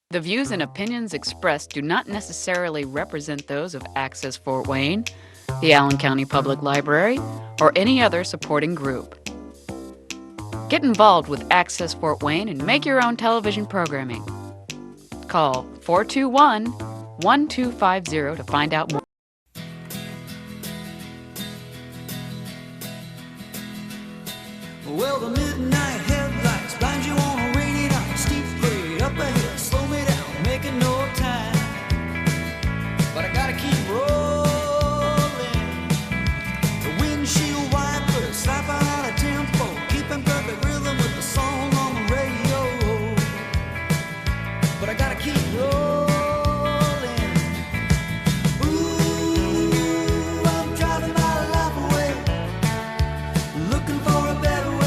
The views and opinions expressed do not necessarily represent those of Access Fort Wayne, the Allen County Public Library, or any other supporting group. Get involved with Access Fort Wayne and make your own television programming. Call 421-1250 to find out more. Well, the midnight headlights blind you on a rainy night. Steep grade up ahead, slow me down, making no time. But I gotta keep rolling. The windshield wipers slap out of tempo, keeping perfect rhythm with the song on the radio. But I gotta keep rolling. Ooh, I'm driving my life away, looking for a better way.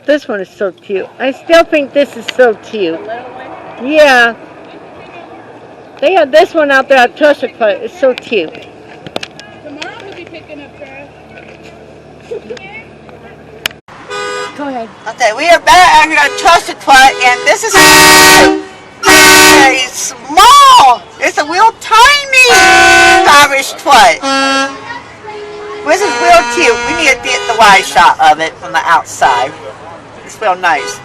This one is so cute. I still think this is so cute. Yeah. They have this one out there at Trusted Foot. It's so cute. Tomorrow we'll be picking up trash. Go ahead. Okay, we are back out here at Trusted Foot, and this is very small. It's a real tiny Irish foot. This is real cute. We need to get the wide shot of it from the outside. It's real nice.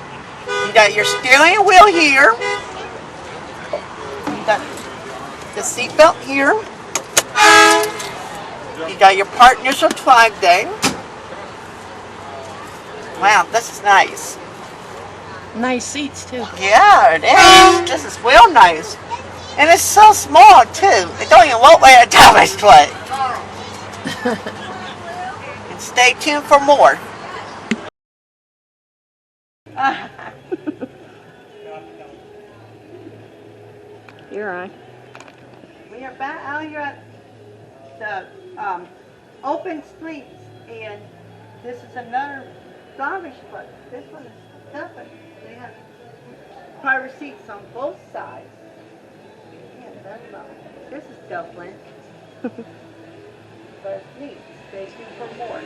You got your steering wheel here. You got the seatbelt here. You got your partnership flag thing. Wow, this is nice. Nice seats too. Yeah, it is. This is real nice. And it's so small too. It don't even look like a Thomas foot. And stay tuned for more. You're on. We are back out here at the open streets, and this is another garbage foot. This one is different. They have power seats on both sides. Yeah, that's right. This is Dublin. But it's neat. Stay tuned for more.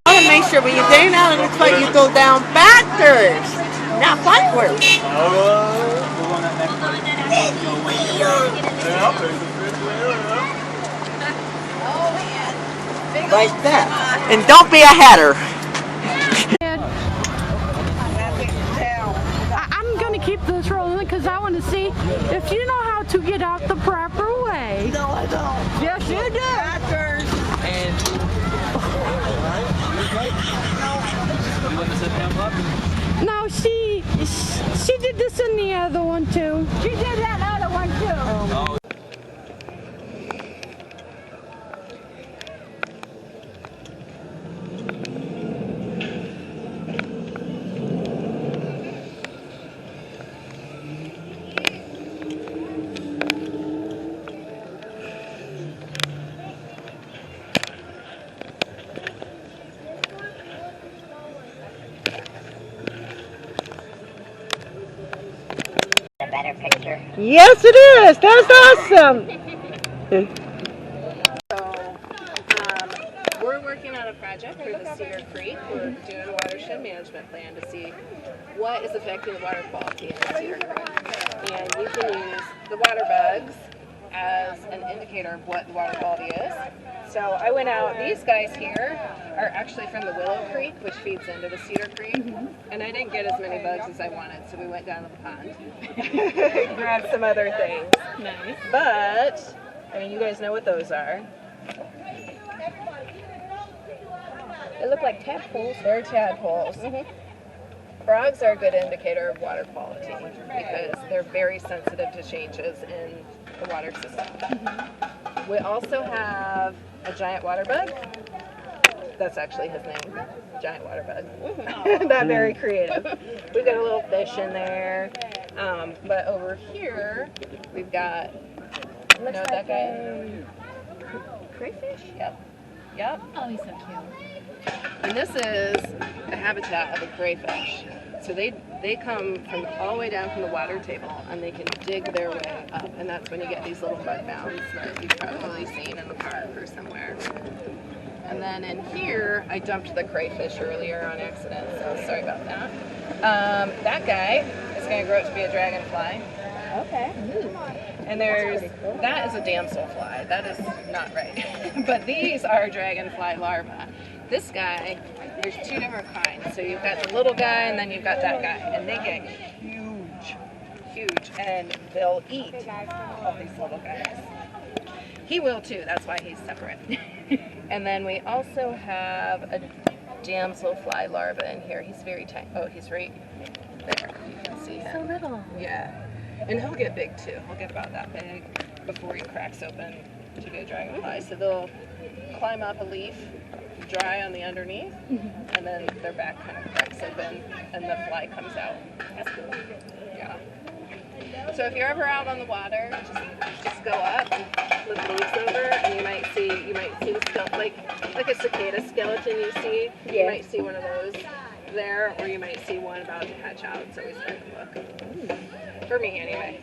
I want to make sure when you're getting out of the foot, you go down backwards, not frontwards. Like that. And don't be a hatter. I'm going to keep this rolling because I want to see if you know how to get out the proper way. No, I don't. Yes, you do. And No, she did this in the other one too. She did that other one too. Yes, it is. That's awesome. We're working on a project for the Cedar Creek. We're doing a watershed management plan to see what is affecting the water quality in the Cedar Creek. And we can use the water bugs as an indicator of what the water quality is. So I went out, these guys here are actually from the Willow Creek, which feeds into the Cedar Creek. And I didn't get as many bugs as I wanted, so we went down to the pond. Grabbed some other things. Nice. But, I mean, you guys know what those are. They look like tadpoles. They're tadpoles. Frogs are a good indicator of water quality because they're very sensitive to changes in the water system. We also have a giant water bug. That's actually his name, giant water bug. Not very creative. We've got a little fish in there. But over here, we've got, you know that guy? Crayfish? Yep. Oh, he's so cute. And this is a habitat of a crayfish. So they come from all the way down from the water table and they can dig their way up. And that's when you get these little mud mounds that you've probably seen in the park or somewhere. And then in here, I dumped the crayfish earlier on accident, so sorry about that. That guy is going to grow up to be a dragonfly. Okay. And that is a damselfly. That is not right. But these are dragonfly larvae. This guy, there's two different kinds. So you've got the little guy and then you've got that guy. And they get huge. And they'll eat all these little guys. He will too, that's why he's separate. And then we also have a damselfly larva in here. He's very tiny. Oh, he's right there. You can see him. So little. Yeah. And he'll get big too. He'll get about that big before he cracks open to be a dragonfly. So they'll climb up a leaf, dry on the underneath, and then their back kind of cracks open and the fly comes out. That's cool. Yeah. So if you're ever out on the water, just go up and flip leaves over, and you might see the like a cicada skeleton. You see, you might see one of those there, or you might see one about to hatch out. It's always fun to look. For me, anyway.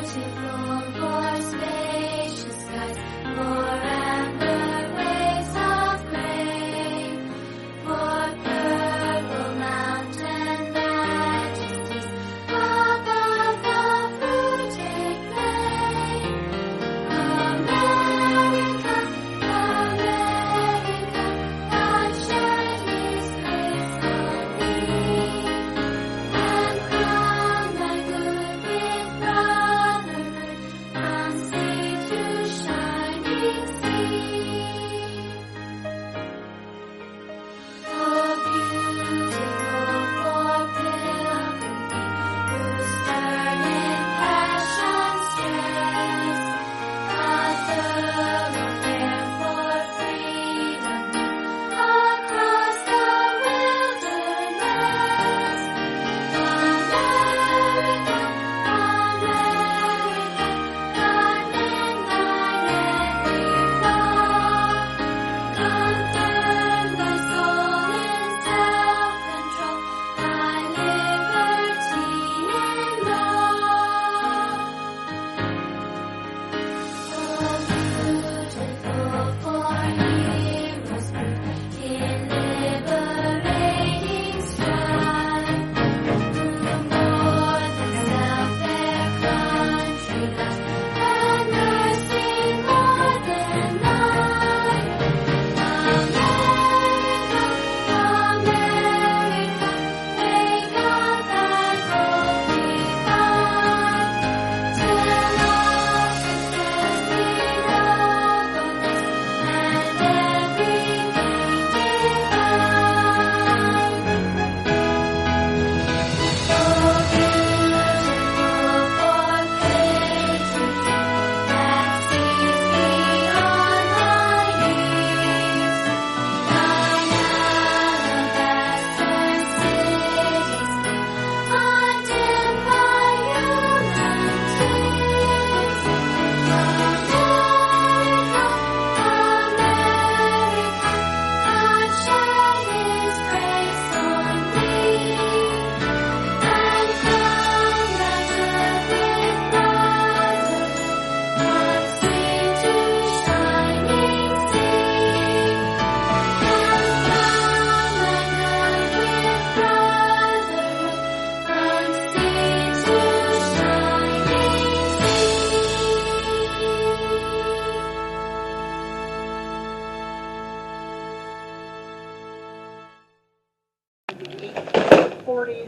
Beautiful for spacious skies, for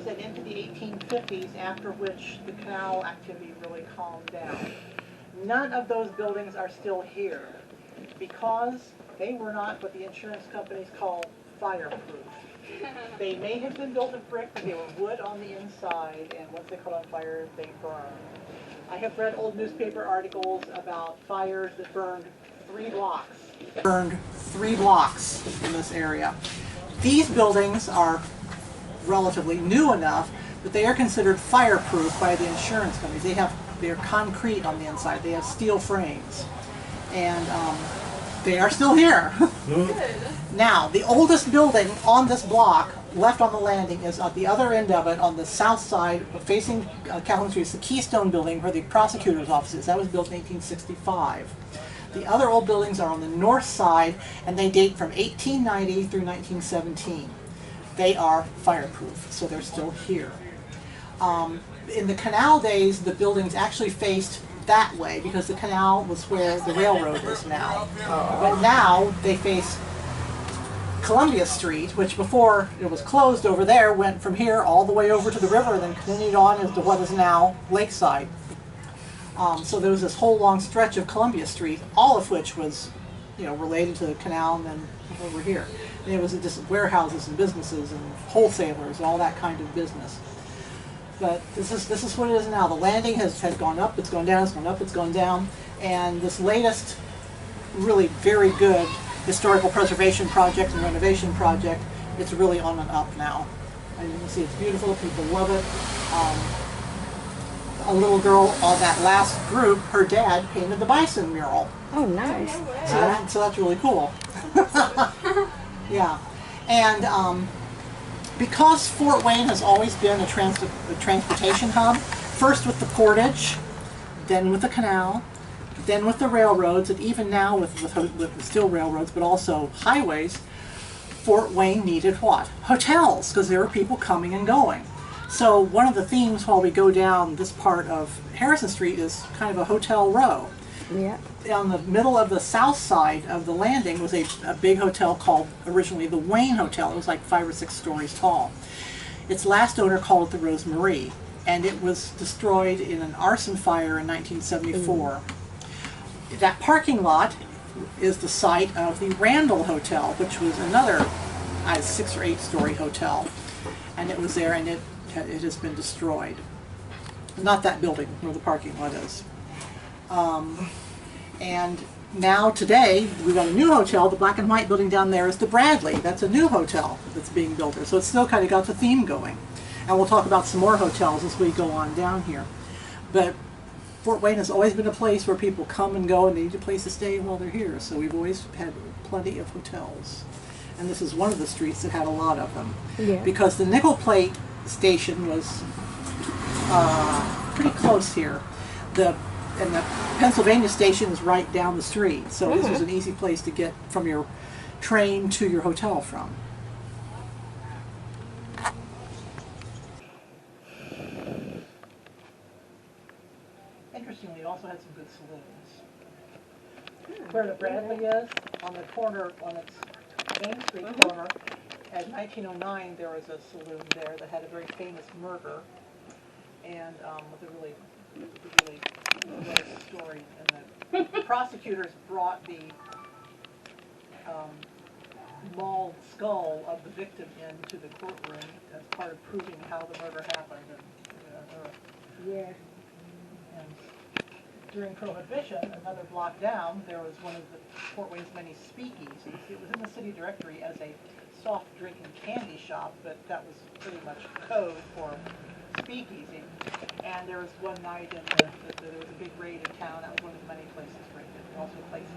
and into the 1850s, after which the canal activity really calmed down. None of those buildings are still here because they were not what the insurance companies call fireproof. They may have been built of brick, but they were wood on the inside, and once they caught on fire, they burned. I have read old newspaper articles about fires that burned 3 blocks. Burned 3 blocks in this area. These buildings are relatively new enough that they are considered fireproof by the insurance companies. They're concrete on the inside. They have steel frames, and they are still here. Now, the oldest building on this block left on the landing is at the other end of it, on the south side, facing Calhoun Street. It's the Keystone Building where the prosecutor's office is. That was built in 1865. The other old buildings are on the north side, and they date from 1890 through 1917. They are fireproof, so they're still here. In the canal days, the buildings actually faced that way because the canal was where the railroad is now. But now they face Columbia Street, which before it was closed over there, went from here all the way over to the river, then continued on into what is now Lakeside. So there was this whole long stretch of Columbia Street, all of which was, related to the canal, and then over here. And it was just warehouses and businesses and wholesalers, all that kind of business. But this is what it is now. The landing has gone up, it's gone down, it's gone up, it's gone down, and this latest really very good historical preservation project and renovation project, it's really on and up now. And you can see it's beautiful, people love it. A little girl on that last group, her dad painted the bison mural. Oh, nice. So that's really cool. Yeah. And because Fort Wayne has always been a transportation hub, first with the portage, then with the canal, then with the railroads, and even now with still railroads, but also highways, Fort Wayne needed what? Hotels, because there were people coming and going. So one of the themes while we go down this part of Harrison Street is kind of a hotel row. Yeah. On the middle of the south side of the landing was a big hotel called originally the Wayne Hotel. It was like 5 or 6 stories tall. Its last owner called it the Rose Marie, and it was destroyed in an arson fire in 1974. That parking lot is the site of the Randall Hotel, which was another 6 or 8 story hotel, and it was there, and it has been destroyed. Not that building where the parking lot is. And now today we've got a new hotel. The black and white building down there is the Bradley. That's a new hotel that's being built there. So it's still kind of got the theme going. And we'll talk about some more hotels as we go on down here. But Fort Wayne has always been a place where people come and go and they need a place to stay while they're here. So we've always had plenty of hotels. And this is one of the streets that had a lot of them. Yeah. Because the nickel plate station was pretty close here. And the Pennsylvania station is right down the street, so this was an easy place to get from your train to your hotel from. Interestingly, it also had some good saloons. Where the Bradley is, on the corner, on its Main Street corner, at 1909 there was a saloon there that had a very famous murder, and with a really story, and the prosecutors brought the mauled skull of the victim into the courtroom as part of proving how the murder happened. And during Prohibition, another block down, there was one of the Fort Wayne's many speakeasies. It was in the city directory as a soft drink and candy shop, but that was pretty much code for speakeasy. And there was one night there was a big raid in town. That was one of the many places raided. Also a place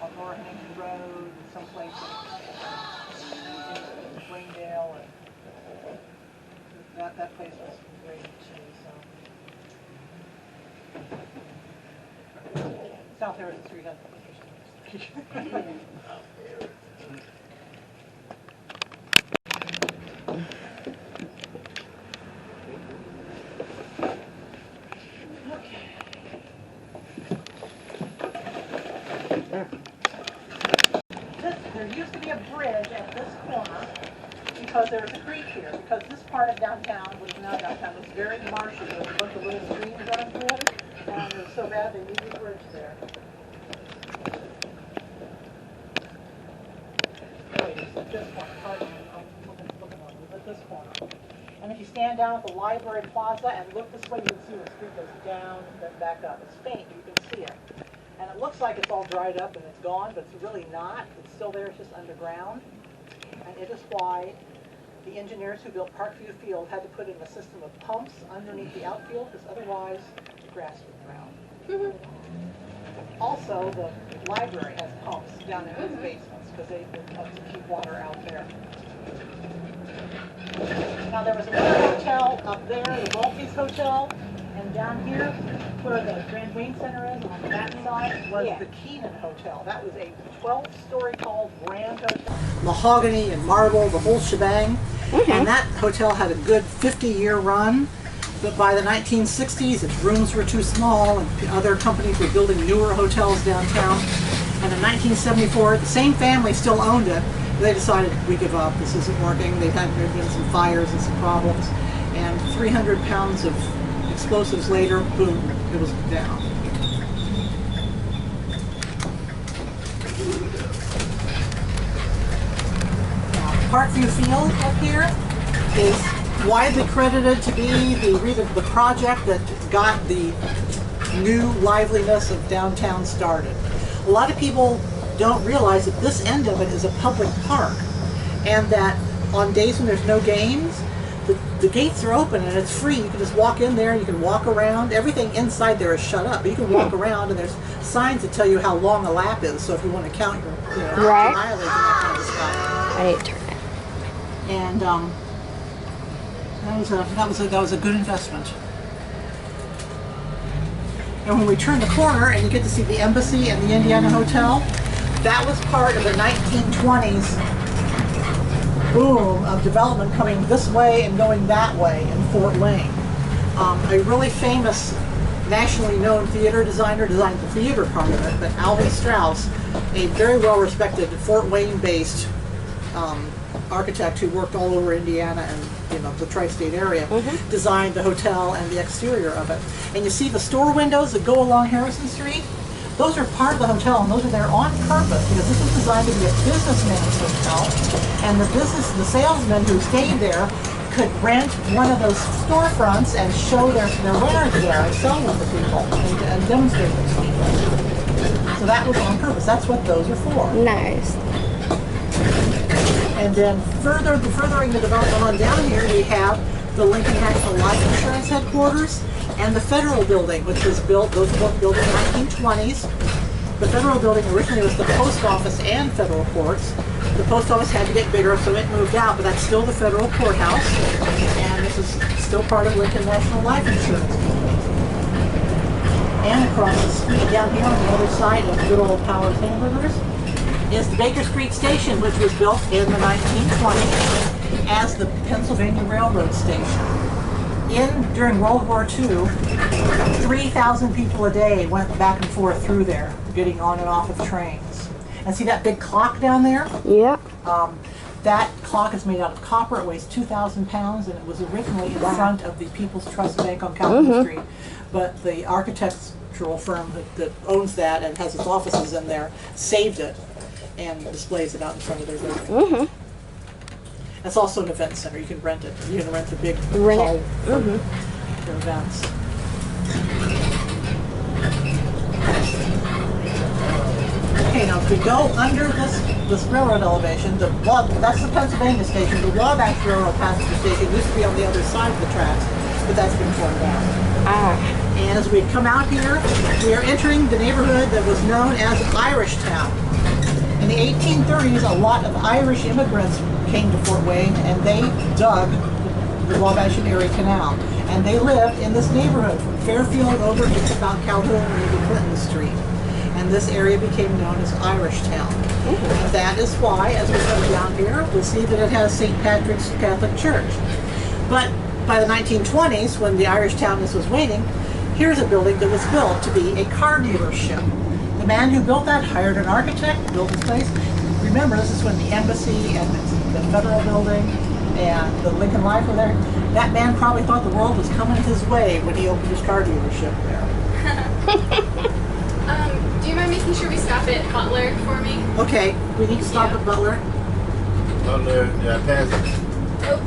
on Lower Huntington Road, and someplace in Wayndale, and that place was raided too. So South Harrison Street has a There used to be a bridge at this corner because there was a creek here, because this part of downtown downtown, what is now downtown. It was very marshy. There was a bunch of little streams running through it, and it was so bad they needed a bridge there. At this corner, pardon me, I'm looking on you, at this corner. And if you stand down at the library plaza and look this way, you can see the street goes down, then back up. It's faint, but you can see it. And it looks like it's all dried up and it's gone, but it's really not. It's still there, it's just underground. And it is why the engineers who built Parkview Field had to put in a system of pumps underneath the outfield, because otherwise the grass would drown. Also, the library has pumps down in its basements, because they help to keep water out there. Now there was another hotel up there, the Maltese Hotel, and down here, where the Grand Wayne Center is, on that side, was the Keenan Hotel. That was a 12-story tall grand hotel. Mahogany and marble, the whole shebang. And that hotel had a good 50-year run, but by the 1960s, its rooms were too small, and other companies were building newer hotels downtown. And in 1974, the same family still owned it. They decided, we give up, this isn't working. There had been some fires and some problems. And 300 pounds of explosives later, boom, it was down. Now, Parkview Field up here is widely credited to be the project that got the new liveliness of downtown started. A lot of people don't realize that this end of it is a public park, and that on days when there's no games, the gates are open and it's free. You can just walk in there, you can walk around. Everything inside there is shut up, but you can walk around, and there's signs that tell you how long a lap is, so if you want to count your mileage and that kind of stuff. I need to turn it. And that was a good investment. And when we turn the corner and you get to see the Embassy and the Indiana Hotel, that was part of the 1920s boom of development coming this way and going that way in Fort Wayne. A really famous, nationally known theater designer designed the theater part of it, but Alvin Strauss, a very well-respected Fort Wayne-based architect who worked all over Indiana and the tri-state area, designed the hotel and the exterior of it. And you see the store windows that go along Harrison Street? Those are part of the hotel, and those are there on purpose, because this was designed to be a businessman's hotel, and the salesmen who stayed there could rent one of those storefronts and show their wares there and sell them to people and demonstrate them to people. So that was on purpose. That's what those are for. Nice. And then furthering the development on down here, we have the Lincoln National Life Insurance Headquarters and the Federal Building, which was built, those were both built in the 1920s. The Federal Building originally was the post office and federal courts. The post office had to get bigger, so it moved out, but that's still the federal courthouse. And this is still part of Lincoln National Life Insurance. And across the street down here on the other side of good old Powers Hamburgers is the Baker Street Station, which was built in the 1920s as the Pennsylvania Railroad Station. During World War II, 3,000 people a day went back and forth through there, getting on and off of trains. And see that big clock down there? Yep. That clock is made out of copper. It weighs 2,000 pounds, and it was originally in front of the People's Trust Bank on Calvin Street. But the architectural firm that owns that and has its offices in there saved it and displays it out in front of their building. It's also an event center. You can rent it. You can rent the big hall for events. Okay, now if we go under this railroad elevation, that's the Pennsylvania station. The Wabash Railroad passenger station used to be on the other side of the tracks, but that's been torn down. And as we come out here, we are entering the neighborhood that was known as Irish Town. In the 1830s, a lot of Irish immigrants came to Fort Wayne, and they dug the Wabash and Erie Canal. And they lived in this neighborhood from Fairfield over to about Calhoun and maybe Clinton Street. And this area became known as Irish Town. And that is why, as we come down here, we'll see that it has St. Patrick's Catholic Church. But by the 1920s, when the Irish Townness was waning, here's a building that was built to be a car dealership. The man who built that hired an architect, built this place. Remember, this is when the Embassy and the Federal Building and the Lincoln Life were there. That man probably thought the world was coming his way when he opened his car dealership there. Do you mind making sure we stop at Butler for me? Okay, we need to stop at Butler. Butler, yeah, pass it. Oh.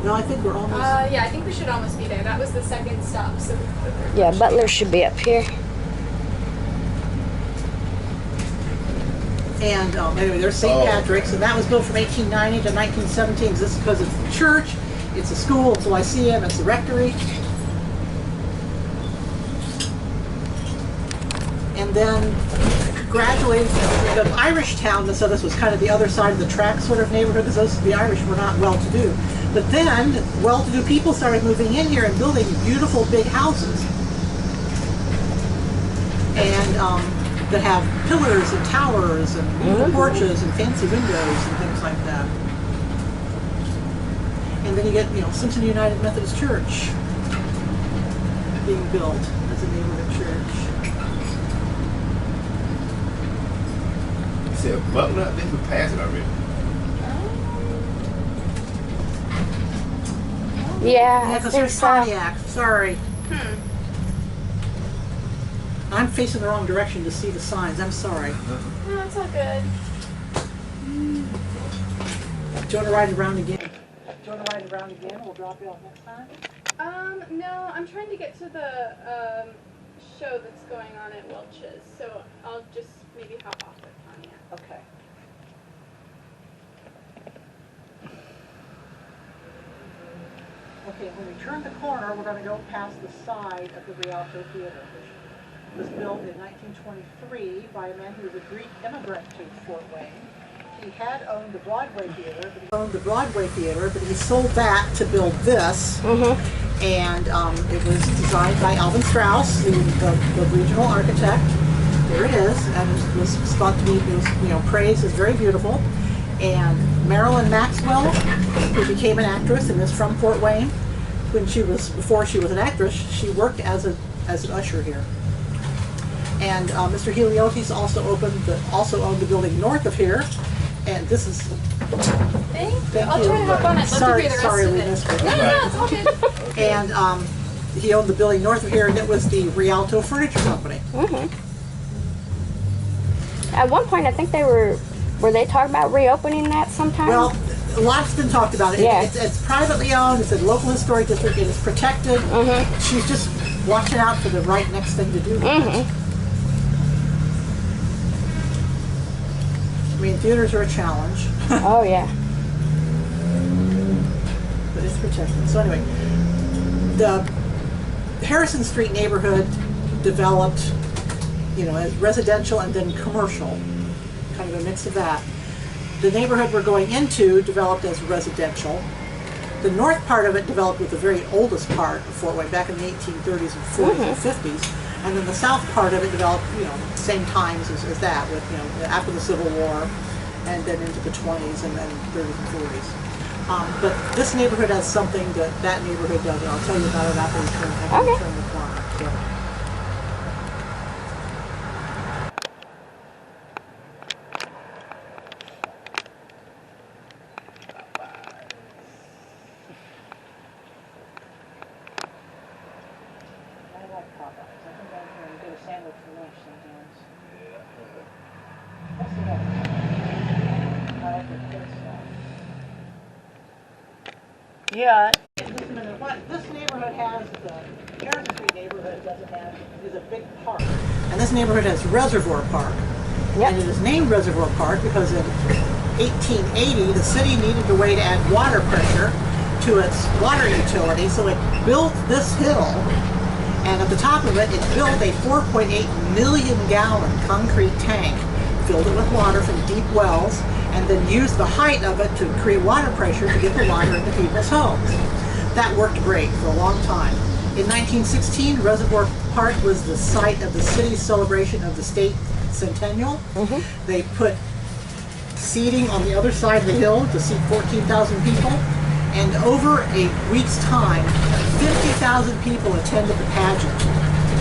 No, I think we're almost. Yeah, I think we should almost be there. That was the second stop, so the third. Yeah, Butler should be up here. And anyway, there's St. Patrick's, and that was built from 1890 to 1917. This is because it's the church, it's a school, it's a lyceum, it's a rectory. And then gradually, the Irish town, so this was kind of the other side of the track sort of neighborhood, because the Irish were not well-to-do. But then, well-to-do people started moving in here and building beautiful big houses. And that have pillars and towers and beautiful porches and fancy windows and things like that. And then you get, Simpson United Methodist Church being built as a neighborhood church. You said Butler? I think we passed it already. Yeah, I because think there's so. Pontiac. Sorry. I'm facing the wrong direction to see the signs. I'm sorry. No, it's all good. Do you want to ride around again? Do you want to ride around again? We'll drop you off next time. No, I'm trying to get to the show that's going on at Welch's, so I'll just maybe hop off at Pontiac. Okay. Okay, when we turn the corner, we're going to go past the side of the Rialto Theater, which was built in 1923 by a man who was a Greek immigrant to Fort Wayne. He had owned the Broadway Theater, but he sold that to build this. And it was designed by Alvin Strauss, the regional architect. There it is, and it was thought to be, praised as very beautiful. And Marilyn Maxwell, who became an actress and is from Fort Wayne, before she was an actress, she worked as an usher here. And Mr. Heliotis also owned the building north of here, and this is. Thank you. Thank I'll you. try to hop on it. Love to hear the rest Sorry, of we it. missed it. No, it's all good. And he owned the building north of here, and it was the Rialto Furniture Company. At one point, I think were they talking about reopening that sometime? Well, a lot's been talked about it. Yeah. It's privately owned. It's a local historic district. It is protected. She's just watching out for the right next thing to do. I mean, theaters are a challenge. Oh, yeah. But it's protected. So anyway, the Harrison Street neighborhood developed, as residential and then commercial, kind of a mix of that. The neighborhood we're going into developed as residential. The north part of it developed with the very oldest part of Fort Wayne back in the 1830s and 40s and 50s. And then the south part of it developed, same times as that, with, after the Civil War, and then into the 20s and then 30s and 40s. But this neighborhood has something that neighborhood doesn't. I'll tell you about it after we turn the corner. So. Yeah. This neighborhood has, the Harrison Street neighborhood doesn't have, is a big park. And this neighborhood has Reservoir Park. Yep. And it is named Reservoir Park because in 1880, the city needed a way to add water pressure to its water utility, so it built this hill, and at the top of it, it built a 4.8 million gallon concrete tank, filled it with water from deep wells, and then used the height of it to create water pressure to get the water into people's homes. That worked great for a long time. In 1916, Reservoir Park was the site of the city's celebration of the state centennial. They put seating on the other side of the hill to seat 14,000 people, and over a week's time, 50,000 people attended the pageant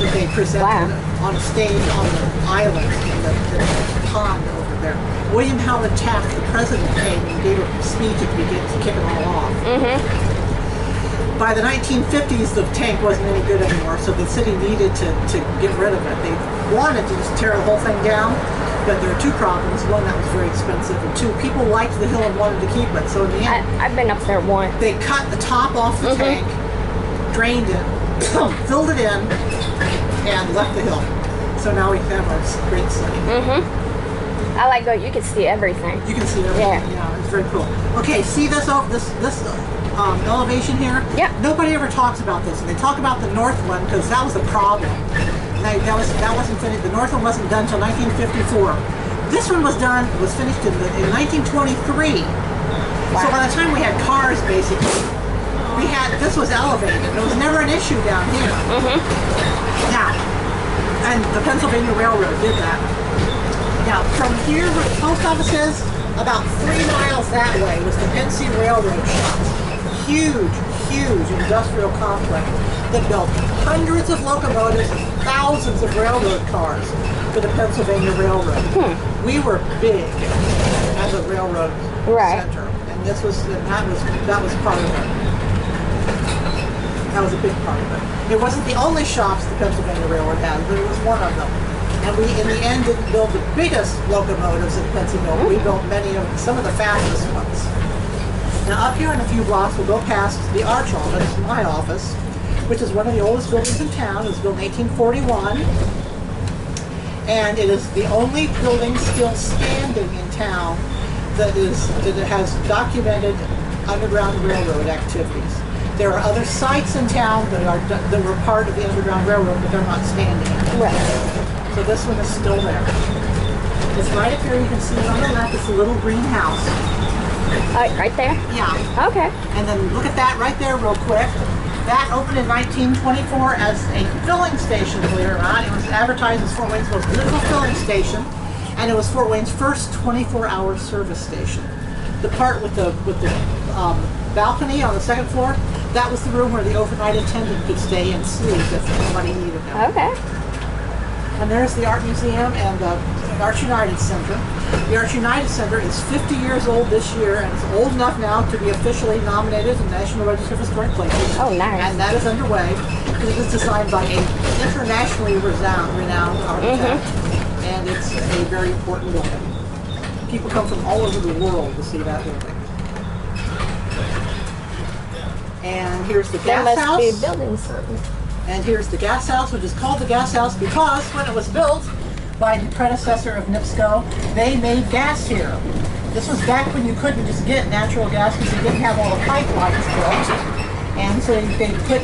that they presented on a stage on the island in the pond over there. William Howard Taft, the president, came and gave a speech at the beginning to kick it all off. by the 1950s, the tank wasn't any good anymore, so the city needed to get rid of it. They wanted to just tear the whole thing down, but there are two problems. One, that was very expensive, and two, people liked the hill and wanted to keep it. So in the end, I've been up there once. they cut the top off the tank, drained it, filled it in, and left the hill. So now we have our great city. I like going. You can see everything. You can see everything. Yeah, it's very cool. Okay, see this elevation here? Yeah. Nobody ever talks about this, and they talk about the north one because that was a problem. That wasn't finished. The north one wasn't done until 1954. This one was finished in 1923. Wow. So by the time we had cars, basically, this was elevated. It was never an issue down here. Now, and the Pennsylvania Railroad did that. Now, from here where the post office is, about 3 miles that way was the Pennsy Railroad shops. Huge industrial complex that built hundreds of locomotives and thousands of railroad cars for the Pennsylvania Railroad. We were big as a railroad center, and that was part of it. That was a big part of it. It wasn't the only shops the Pennsylvania Railroad had, but it was one of them. And we, in the end, didn't build the biggest locomotives in Pennsylvania. We built some of the fastest ones. Now up here in a few blocks, we'll go past the Arch office, my office, which is one of the oldest buildings in town. It was built in 1841. And it is the only building still standing in town that has documented Underground Railroad activities. There are other sites in town that were part of the Underground Railroad, but they're not standing anymore. So this one is still there. It's right up here. You can see it on the left. It's a little greenhouse. Right there? Yeah. Okay. And then look at that right there real quick. That opened in 1924 as a filling station, believe it or not. It was advertised as Fort Wayne's most beautiful filling station, and it was Fort Wayne's first 24-hour service station. The part with the balcony on the second floor, that was the room where the overnight attendant could stay and sleep if somebody needed them. Okay. And there's the Art Museum and the Arts United Center. The Arts United Center is 50 years old this year, and it's old enough now to be officially nominated as the National Register of Historic Places. Oh, nice. And that is underway. It was designed by an internationally renowned architect, and it's a very important building. People come from all over the world to see that building. And here's the gas house. They must be building something. And here's the gas house, which is called the gas house because when it was built by the predecessor of NIPSCO, they made gas here. This was back when you couldn't just get natural gas because you didn't have all the pipelines built. And so they put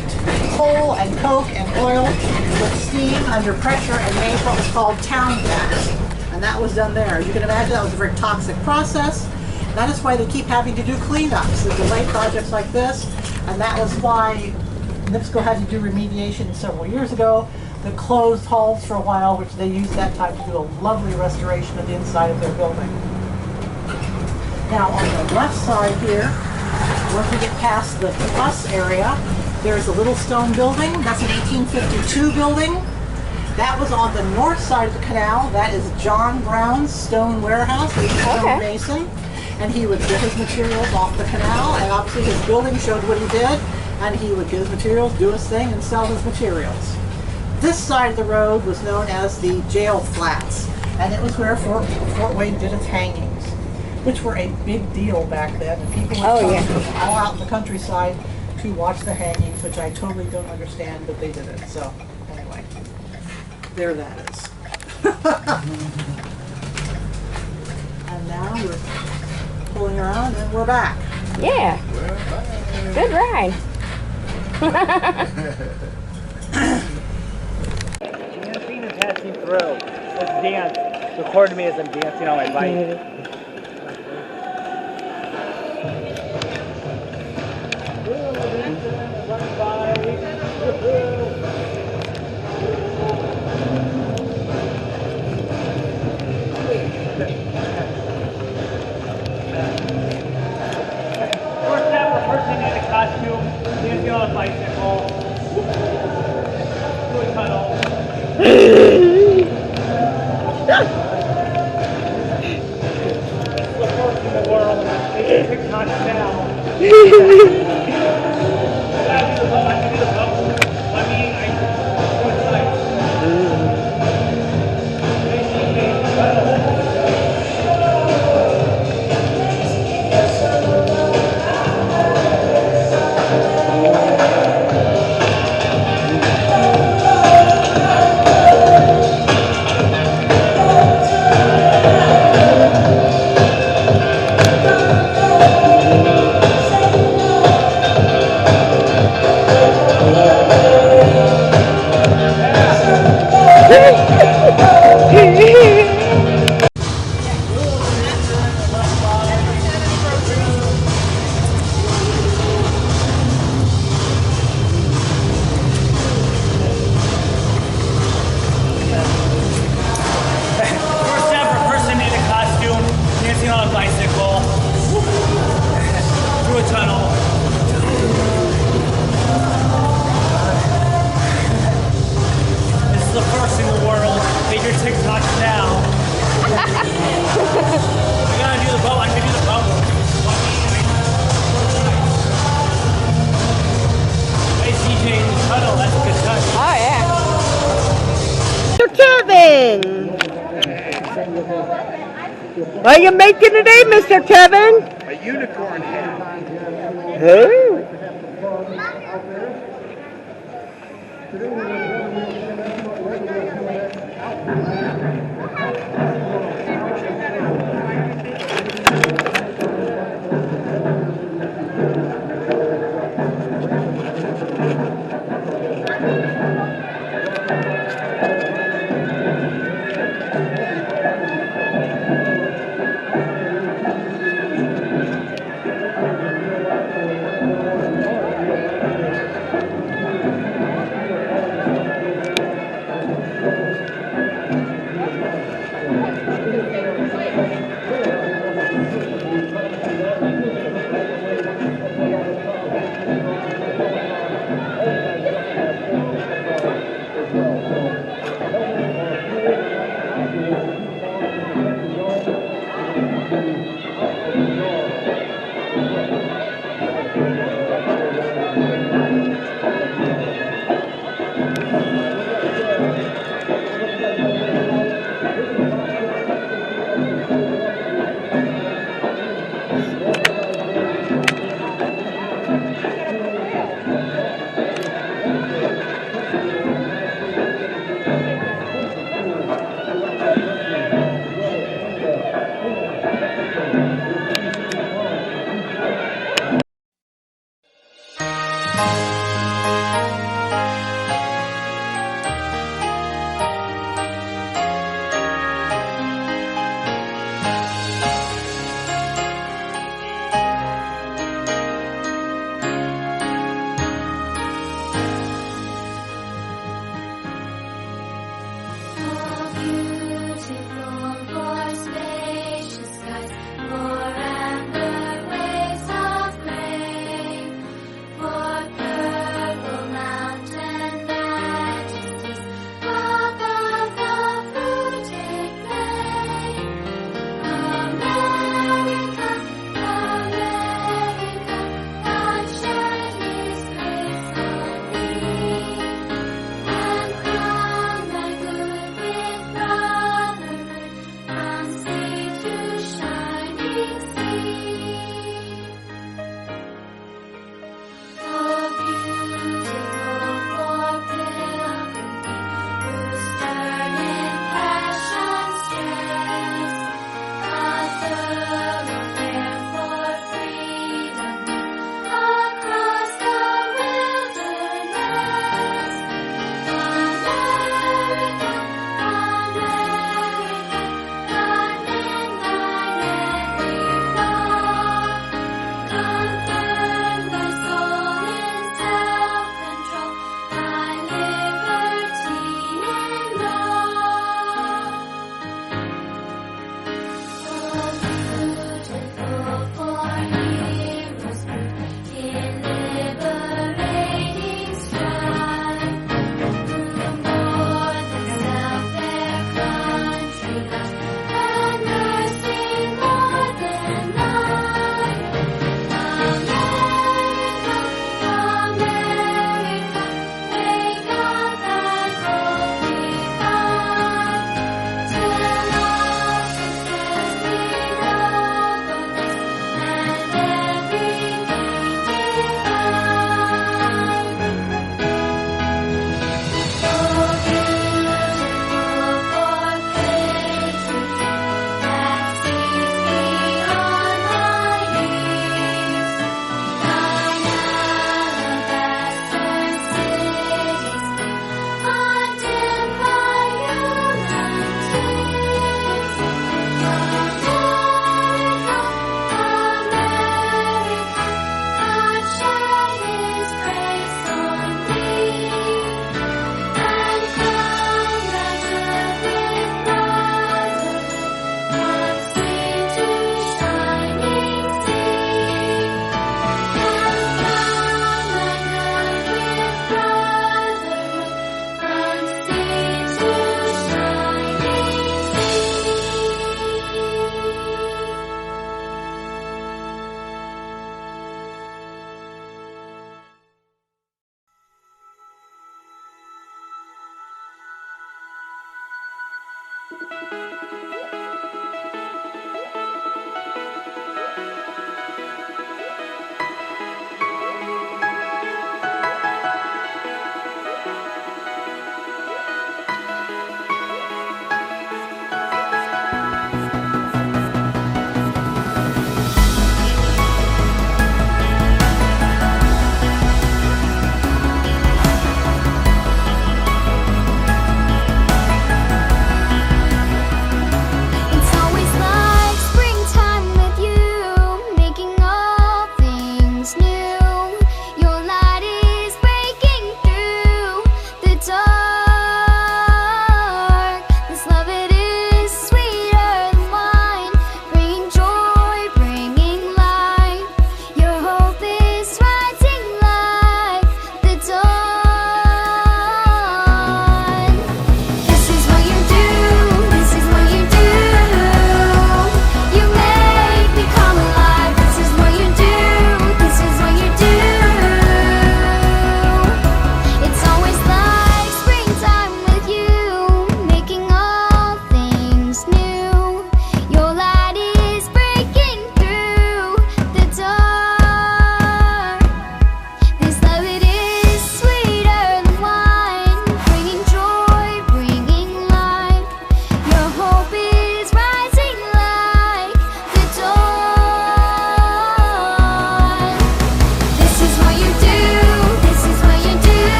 coal and coke and oil with steam under pressure and made what was called town gas. And that was done there. As you can imagine, that was a very toxic process. That is why they keep having to do cleanups and delay projects like this. And that was why NIPSCO had to do remediation several years ago that closed halls for a while, which they used that time to do a lovely restoration of the inside of their building. Now on the left side here, once we get past the bus area, there's a little stone building. That's an 1852 building. That was on the north side of the canal. That is John Brown's stone warehouse. He's a stone mason, and he would get his materials off the canal, and obviously his building showed what he did, and he would get his materials, do his thing, and sell his materials. This side of the road was known as the jail flats, and it was where Fort Wayne did its hangings, which were a big deal back then. And people would come from all out in the countryside to watch the hangings, which I totally don't understand, but they did it. So anyway, there that is. And now we're pulling around, and we're back. Yeah. Good ride. Dancing and passing through. Let's dance. Record me as I'm dancing on my bike. First half, the person in a costume, dancing on a bicycle. Do a tunnel. The first in the world, making TikToks now. What are you making today, Mr. Kevin? A unicorn hat. Hey.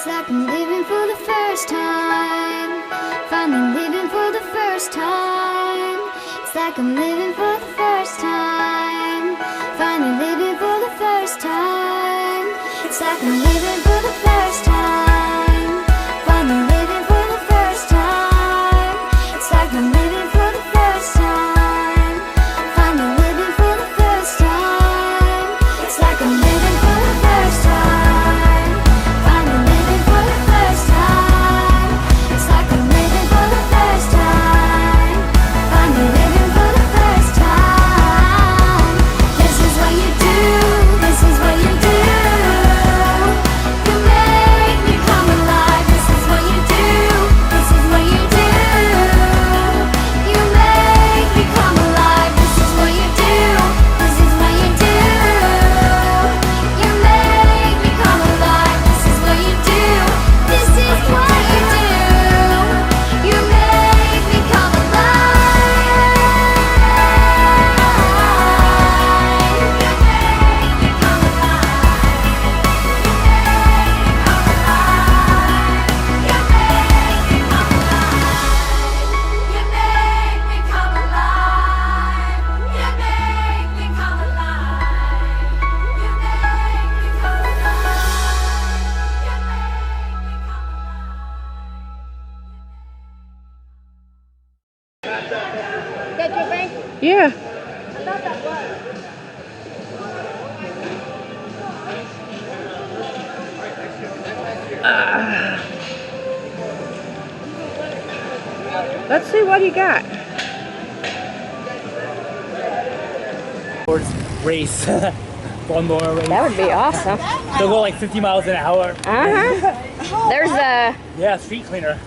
It's like I'm living for the first time. Finally living for the first time. It's like I'm living for the first time. Finally living for the first time. It's like I'm living for the first time. Finally living for the first time. It's like I'm living for the first time. Finally living for the first time. It's like I'm living for the first time. Finally living for the first time. It's like I'm living for the first time. Finally living for the first time. This is what you do. This is what you do. You make me come alive. This is what you do. This is what you do. You make me come alive. This is what you do. This is what you do. You make me come alive. This is what you do. This is what you do. You make me come alive. That your bank? Yeah. I thought that was. Let's see what you got. Race. Lawnmower race. That would be awesome. They'll go like 50 miles an hour. Uh-huh. There's a... Yeah, street cleaner.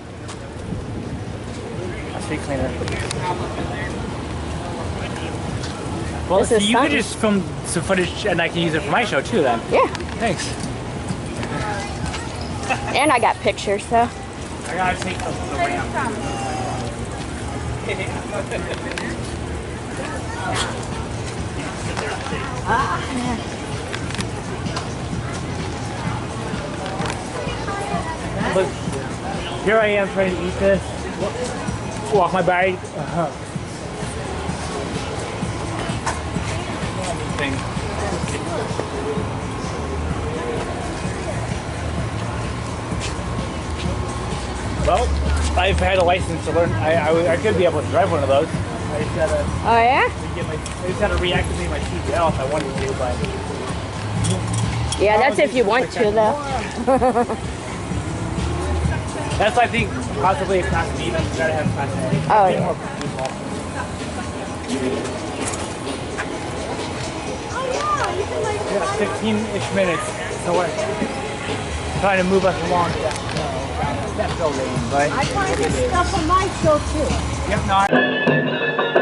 A street cleaner. Well, This see, is you could fun. just film some footage and I can use it for my show too then. Yeah. Thanks. And I got pictures, so... I gotta take the ramp. Look, here I am trying to eat this. Walk my bike. Thing. Well, I've had a license to learn. I could be able to drive one of those. I just had to, Oh, yeah? I just had to reactivate my CDL if I wanted to, but Yeah, that's if you want to, though. that's I think possibly a class B. But you gotta have class A. Oh, yeah. Yeah, 15-ish minutes. So we're trying to move us along that building, but I find this stuff on my show too. yep, no.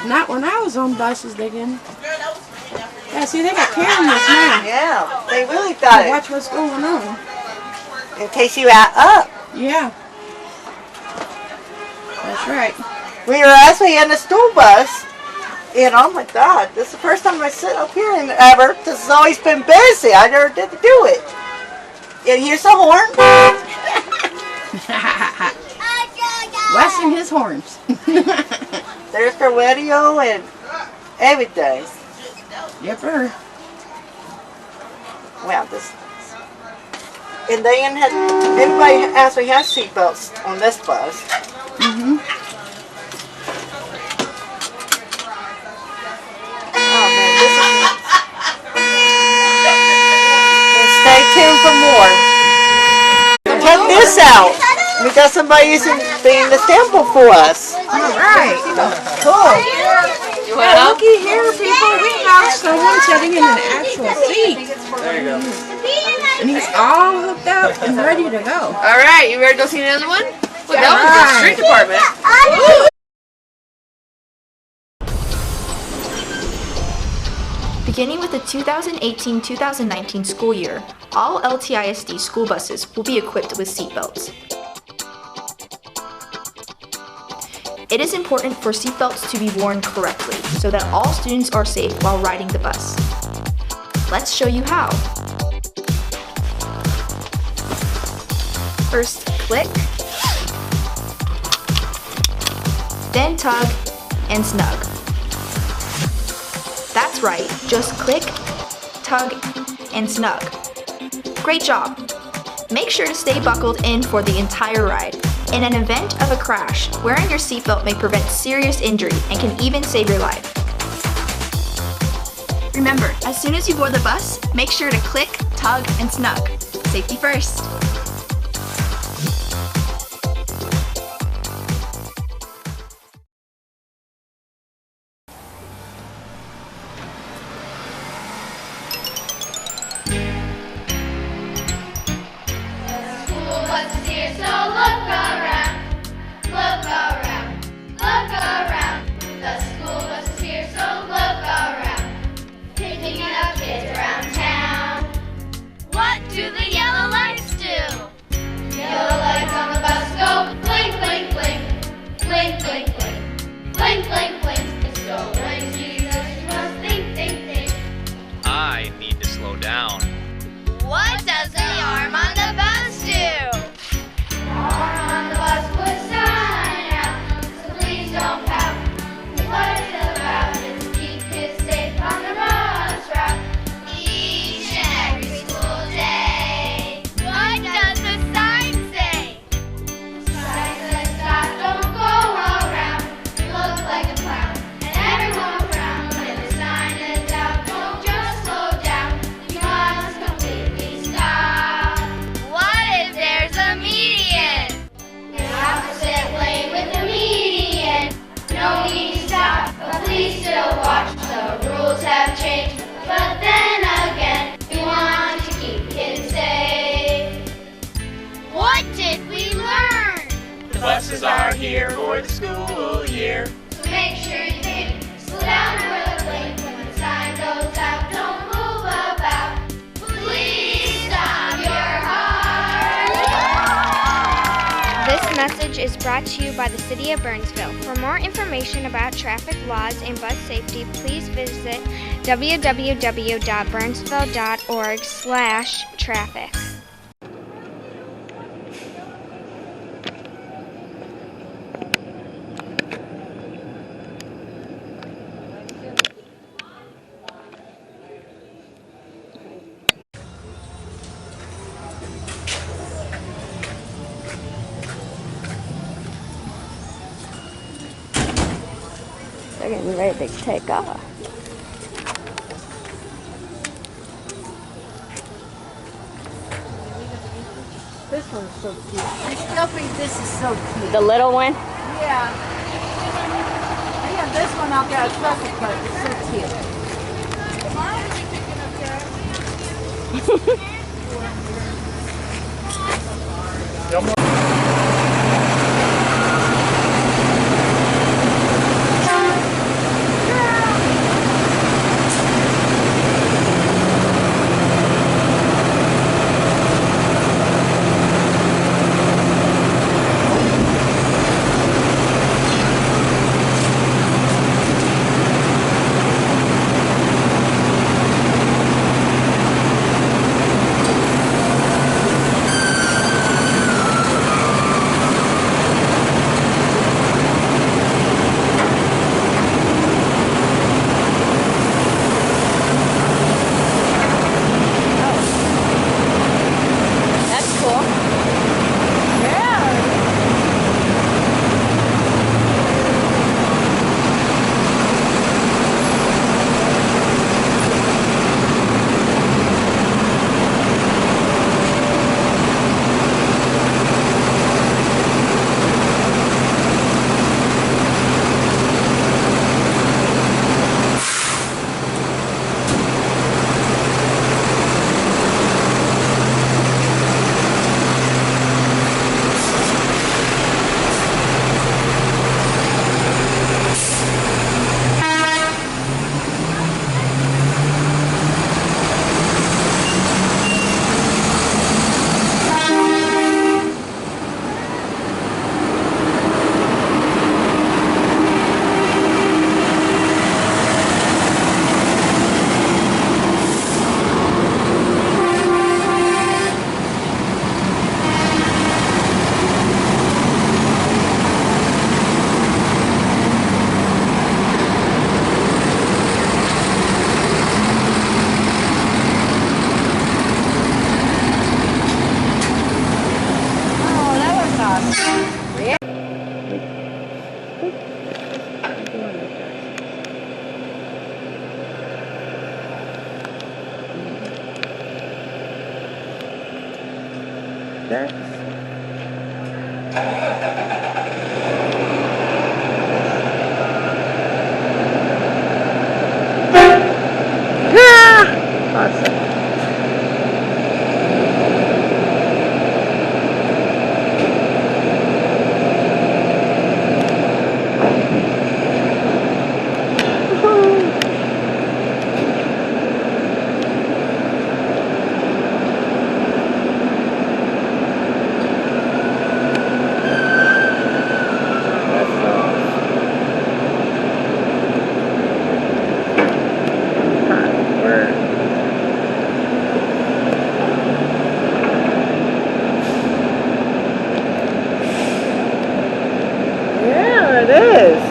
Not when I was on buses digging. Yeah, see, they got cameras now. Yeah, they really got it. Watch what's going on. In case you act up. Yeah. That's right. We were actually in the school bus, and oh my God, this is the first time I sit up here in ever. This has always been busy. I never did do it. And here's the horn. Wes and his horns. There's the radio and everything. Yepper. Wow, this. And they had everybody actually has seatbelts on this bus. Mhm. Oh man, this is nice. And stay tuned for more. Check this out. We got somebody using the sample for us. Alright. Cool. Well, looky here, people. We have someone sitting in an actual seat. There you go. And he's all hooked up and ready to go. Alright, you ready to go see another one? Well, Yeah, that was the street department. Beginning with the 2018-2019 school year, all LTISD school buses will be equipped with seatbelts. It is important for seatbelts to be worn correctly so that all students are safe while riding the bus. Let's show you how. First, click, then tug and snug. That's right, just click, tug, and snug. Great job! Make sure to stay buckled in for the entire ride. In an event of a crash, wearing your seatbelt may prevent serious injury and can even save your life. Remember, as soon as you board the bus, make sure to click, tug, and snug. Safety first. I need to slow down. What does the arm on the bus do? Arm on the bus puts sign out, so please don't pout. What it's about is to keep kids safe on the bus route each and every school day. What does the sign say? Sign says stop, don't go around. You look like a clown, and everyone around. When the sign is out, don't just slow down. You must completely stop. What if there's a median? The opposite lane with the median. No need to stop, but please still watch. The rules have changed, but then again, we want to keep kids safe. What did we learn? The buses are here for the school year. So make sure you think, slow down for the blink. When the sign goes out, don't move about. Please stop your heart. This message is brought to you by the City of Burnsville. For more information about traffic laws and bus safety, please visit www.burnsville.org/traffic. They're getting ready to take off. This one's so cute. I still think this is so cute. The little one? Yeah. They have this one out there at Traffic, but it's so cute. That's awesome. Yeah, it is.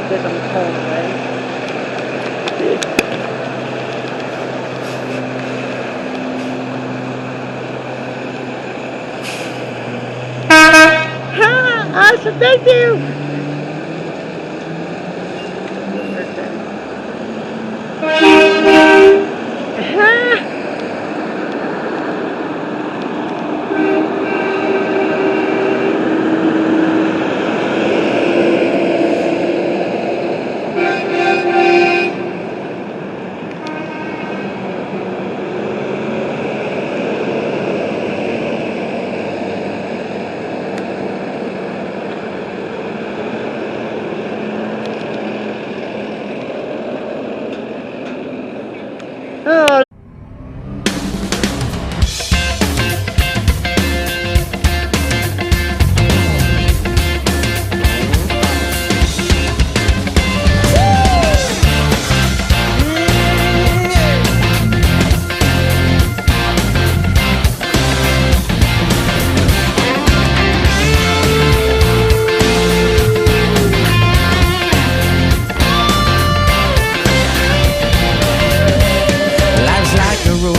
Get them home, right? Awesome, thank you. Oh.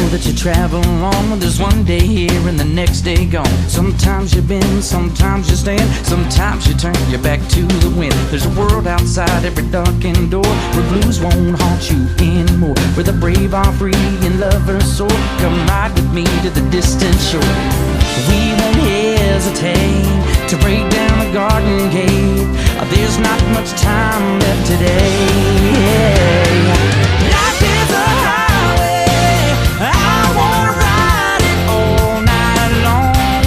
That you travel on, there's one day here and the next day gone. Sometimes you bend, sometimes you stand, sometimes you turn your back to the wind. There's a world outside every darkened door where blues won't haunt you anymore, where the brave are free and lovers soar. Come ride with me to the distant shore. We won't hesitate to break down the garden gate. There's not much time left today. Life is a highway, I wanna ride it all night long.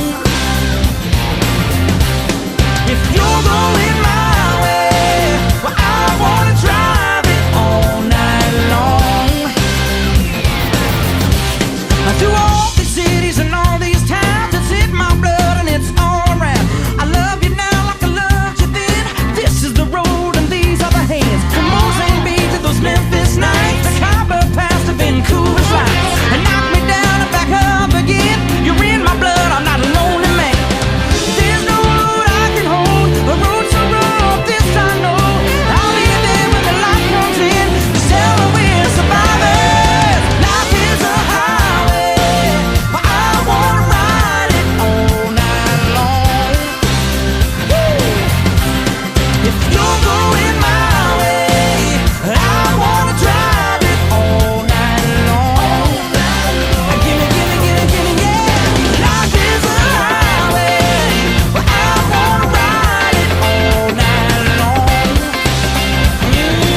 If you're going my way, well, I wanna drive it all night long. Through all these cities and all these towns, it's in my blood and it's all around. I love you now like I loved you then. This is the road and these are the hands. From Mozambique to those Memphis nights, the Copper Pass to Vancouver's lights. And knock me down and back up again. You're in my blood, I'm not a lonely man. There's no road I can hold, a road so rough, this I know. I'll be there when the light comes in, to tell her we're survivors. Life is a highway, but I wanna ride it all night long. Woo! If you're going my way, I wanna drive it all night long. Gimme, gimme, gimme, gimme, yeah. Life is a highway, but I wanna ride it all night long. Yeah.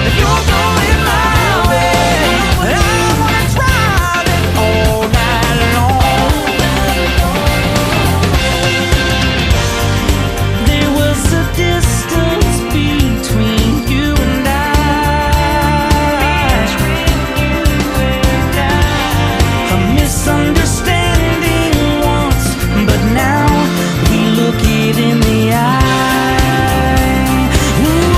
If you're going my way, I wanna drive it all night long. There was a distance between you and I. A misunderstanding once, but now we look it in the eye. Ooh,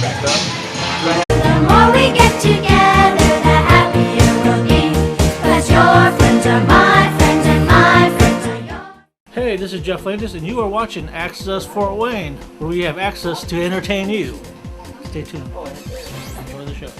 back up. The more we get together, the happier we'll be. 'Cause your friends are my friends and my friends are yours. Hey, this is Jeff Landis, and you are watching Access Fort Wayne, where we have access to entertain you. Stay tuned. Enjoy the show.